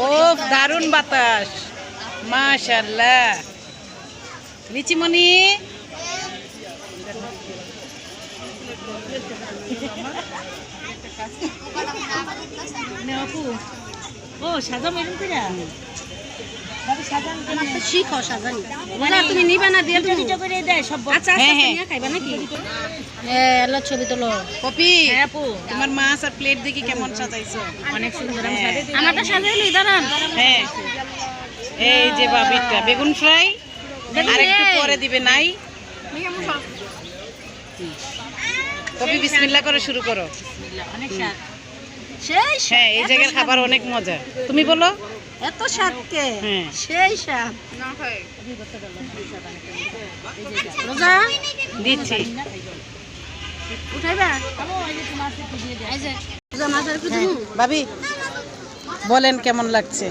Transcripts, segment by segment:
ও দারুণ বাতাস, মাশাআল্লাহ। লিচিমণি ও সাজাম এরকম করে শিখো সাজানি তুমি নিবা না দিয়ে তুমি করে দেয় সব। আচ্ছা আচ্ছা খাইবা নাকি? এলো ছবি তোলো। কপি তোমার মাছ আর প্লেট দেখি কেমন সাজাইছো, অনেক সুন্দর। আমারটা সাজাইলি দাঁড়ান। হ্যাঁ এই যে বাবিটা বেগুন ফ্রাই আর একটু পরে দিবে নাই। কপি বিসমিল্লাহ করে শুরু করো। অনেক স্বাদ, সেই হ্যাঁ এই জায়গার খাবার অনেক মজা। তুমি বলো এত স্বাদ কে? হ্যাঁ সেই স্বাদ। রোজা দিচ্ছি। উঠাইবা এই যে রোজা মাছের কি তুমি ভাবি বলেন কেমন লাগছে?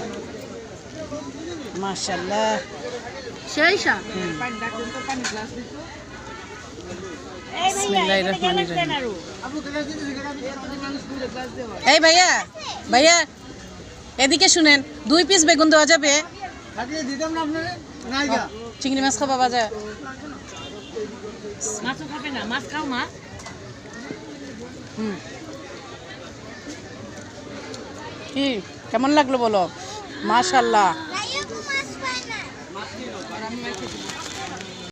মাশাআল্লাহ সেই স্বাদ। বিসমিল্লাহির রহমানির রহিম। এই ভাইয়া ভাইয়া এদিকে শুনেন, 2 পিস বেগুন দেওয়া যাবে? চিংড়ি মাছ খাবা বাজা? মাছও খাবে না? মাছ খাও মা। কি কেমন লাগলো বলো? মাশাআল্লাহ।